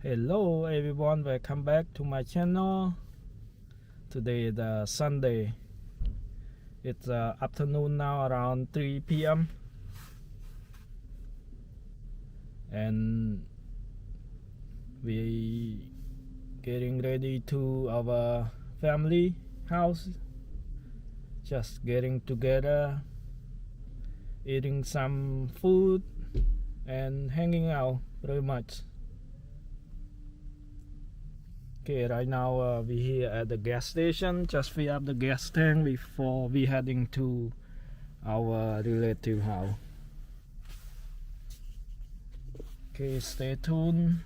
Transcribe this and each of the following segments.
Hello everyone, welcome back to my channel. Today is Sunday. It's afternoon now, around 3 p.m. and we getting ready to our family house. Just getting together, eating some food and hanging out very much. Okay, right now we're here at the gas station. Just fill up the gas tank before we heading to our relative house. Okay, stay tuned.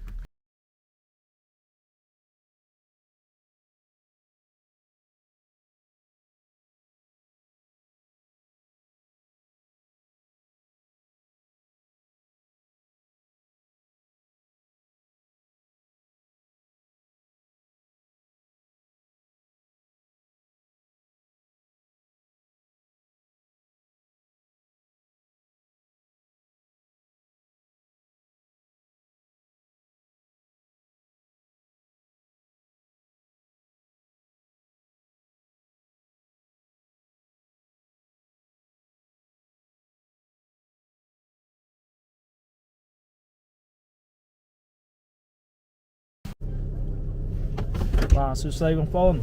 Và sự xây bằng phone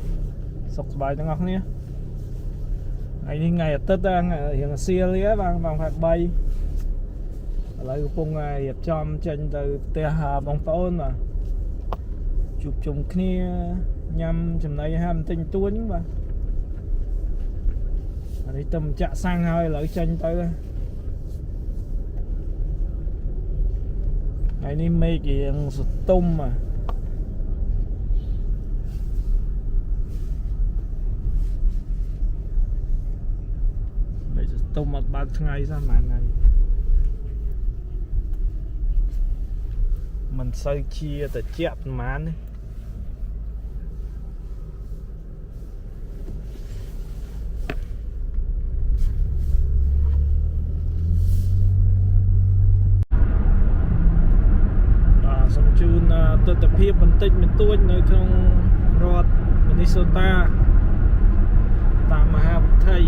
sọc bàiទាំងអស់គ្នាថ្ងៃនេះថ្ងៃអាទិត្យរៀងសៀលបានផាត់3ឥឡូវកំពុងរៀបចំចេញទៅផ្ទះបងប្អូនបាទជួបជុំគ្នាញ៉ាំចំណីអាហារបន្តិចបន្តួចហ្នឹងបាទអានេះទៅចាក់សាំងហើយឥឡូវចេញទៅថ្ងៃនេះមេឃរៀងសតុំបាទទុំអត់បើកថ្ងៃសោះហ្មងថ្ងៃមិនសូវជាត្រជាក់ប្រហែលនេះបាទសូមជូនទស្សនភាពបន្តិចបន្តួចនៅក្នុងរដ្ឋ Minnesota តាមមហាវិថី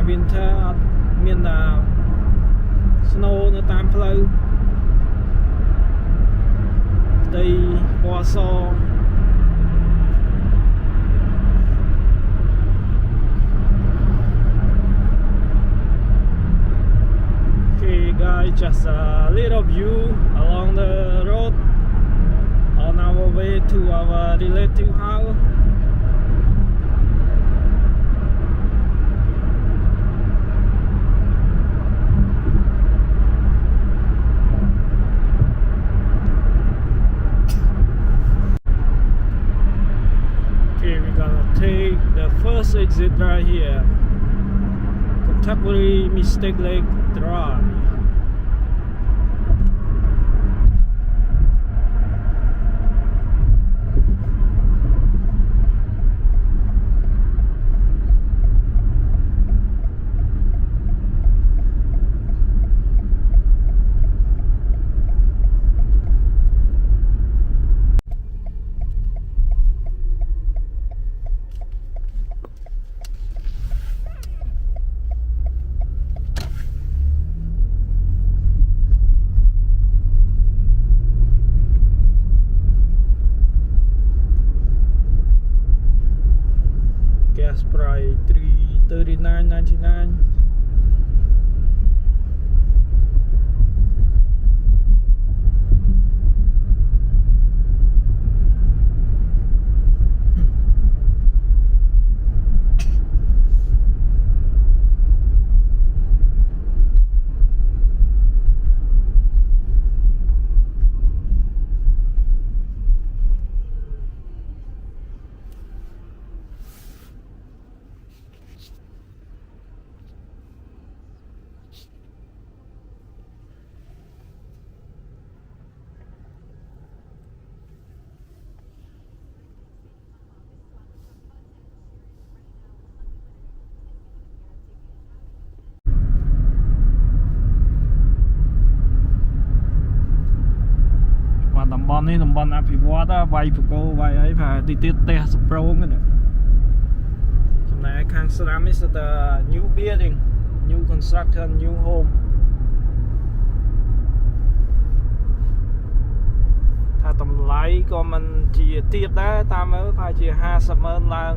winter អត់មានsnow នៅតាមផ្លូវផ្ទៃពណ៌ស Okay guys, just a little view along the road on our way to our relative house. Take the first exit right here, Kentucky Mistake Lake Drive. Gas price $3.39.99. តំបន់នេះតំបន់អភិវឌ្ឍន៍វាយបកោវាយអីថាទីទៀតផ្ទះសប្រងហ្នឹងចំណែកខាងស្ដាំនេះគឺ new building new construction new home ថាតម្លៃក៏មិនជាទៀតដែរតាមមើលថាជា50,000ឡើង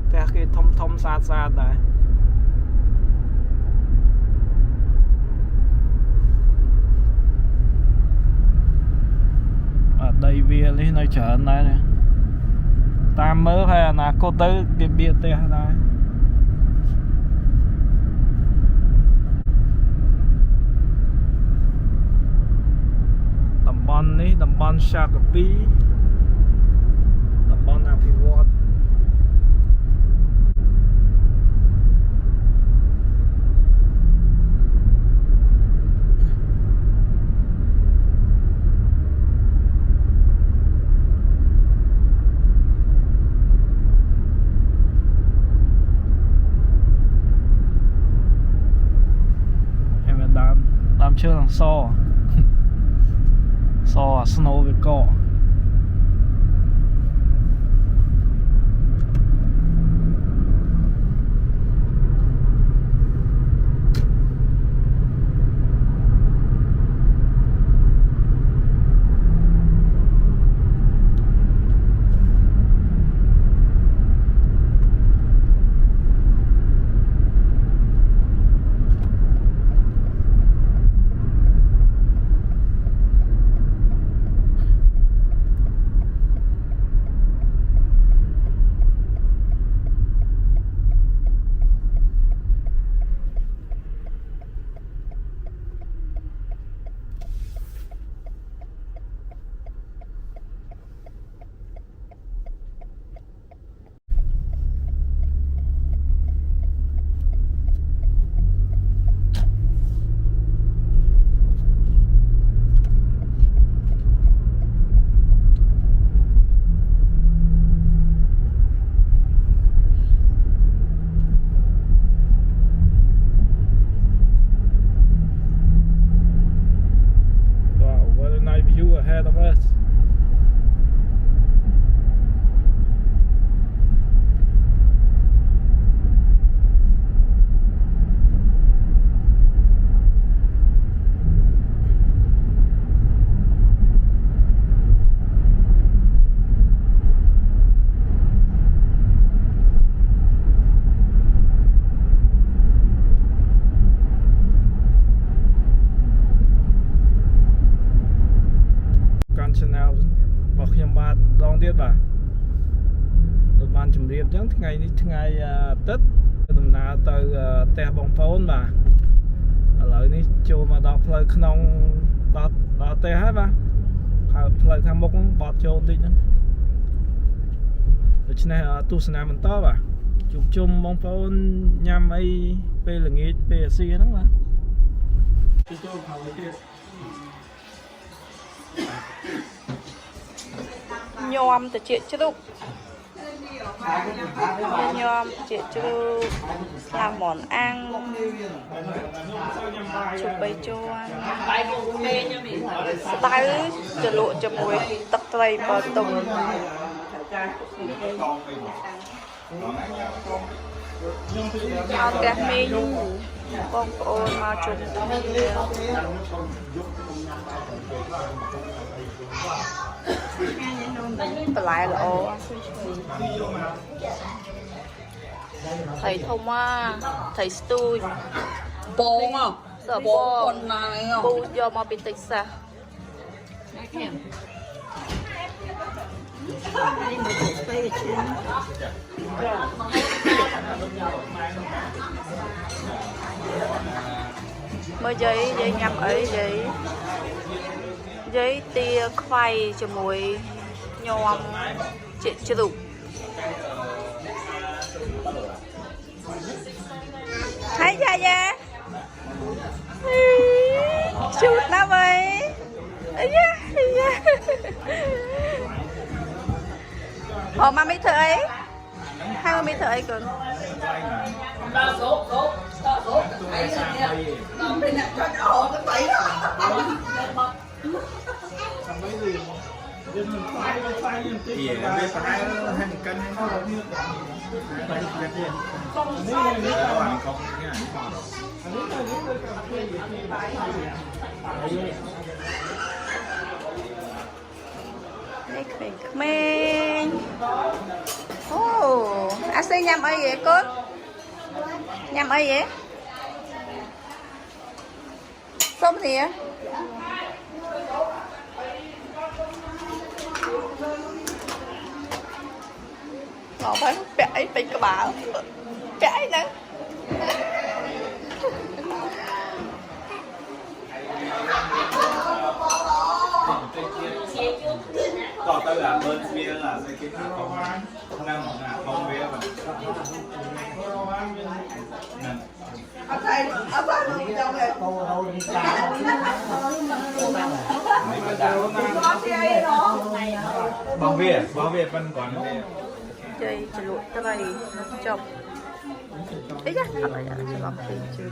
ផ្ទះគេធំស្អាតដែរដីវានេះនៅច្រើនដែរតាមមើលហើយអនាគតទៅគេបៀផ្ទះដែរតំបន់នេះតំបន់សាកាពីតំបន់អភិវឌ្ឍន៍ឈើសស្នូវាកកahead of us. Channel របស់ខ្ញុំបាទដងទៀតបាទដូចបានជម្រាបអញ្ចឹងថ្ងៃនេះថ្ងៃអាទិត្យដំណើរទៅផ្ទះបងប្អូនបាទឥឡូវនេះចូលមកដល់ផ្លូវក្នុងដល់ផ្ទះហើយបាទផ្លូវខាងមុខបត់ចូលបន្តិចហ្នឹងដូច្នេះទស្សនាបន្តបាទជួបជុំបងប្អូនញ៉ាំអីពេលល្ងាចពេលអាស៊ីហ្នឹងបាទចូលហើយទៀតញោមតិចជ្រូកញោមតិចជ្រូកស្លាមនអាំងជុំបីជួនស្ដៅចលក់ជាមួយទឹកត្រីបើទុំមកផ្ទះមីងបងប្អូនមកជុំគ្នាបន្លែល្អថៃធំថៃស្ទូចបងសើបងពូយកមកពីតិចសាសមើលយាយញ៉ាំអីយាយទាខ្វៃជាមួយញោមជាជ្រូកហើយយាយជូតណាស់អីយ៉ាអូម៉ាមីធ្វើអីហើយម៉ាមីធ្វើអីកូនដល់សូកអីនេះដល់ពេលអ្នកចុចអោទៅទៅ thì về phải hay một cân hay không phải cân đi các bạn không nghe mình ô à xây nhầm ấy vậy con nhầm ấy vậy xong thì á ngọt phải bẻ bị các bạn bẻ nè còn tôi là bên kia là sẽ kiếm không năm là không biết mà bảo vệ vẫn còn chơi chỉ lụi cái này chồng ấy nhá thật là sẽ làm gì chứ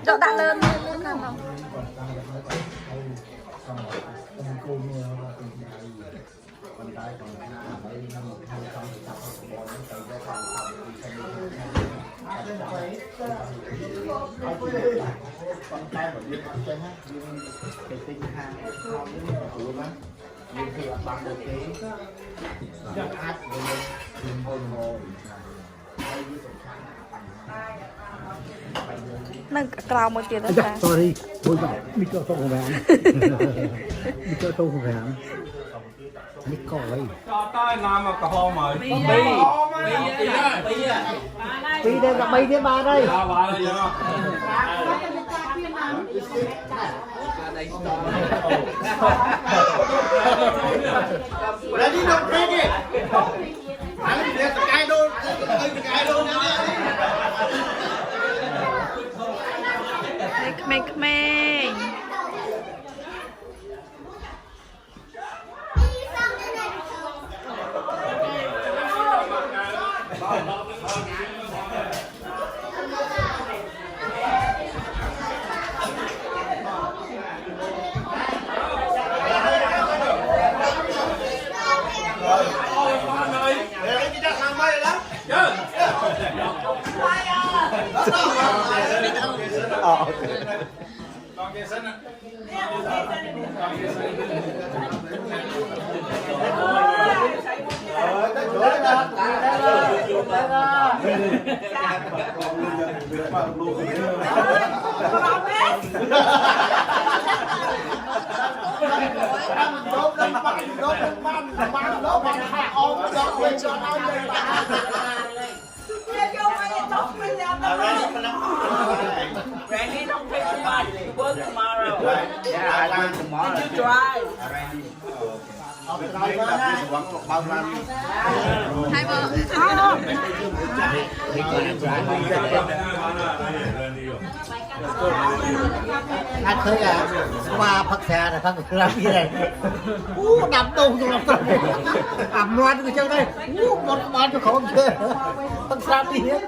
cho đặt lên không không nâng cả cào một tiền đó ra sorry thôi bạn đi cơ không phải đi cơ không phải đi coi cho tôi làm một cái hồ mời đi đây gặp bay thế ba đây bà đây chưa đi đâu đi anh biết cái đâu mình Randy, don't take too much. You work tomorrow. Yeah, I learned tomorrow. Did you drive? hai vợ anh thấy à qua Phật xà này thằng làm gì này đập đông trong lòng tôi ẩm loan cái chân đây một bán cho khổ chưa Phật xà đi hết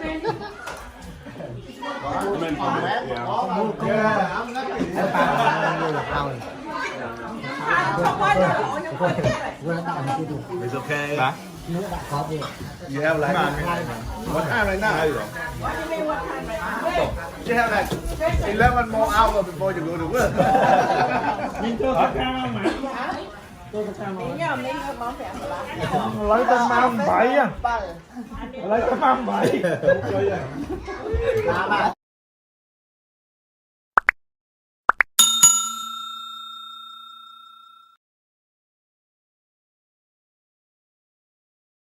It's okay. You have like What time right now? You have like 11 more hours before you go to work. lấy tên ma 7 á lấy tên ma 7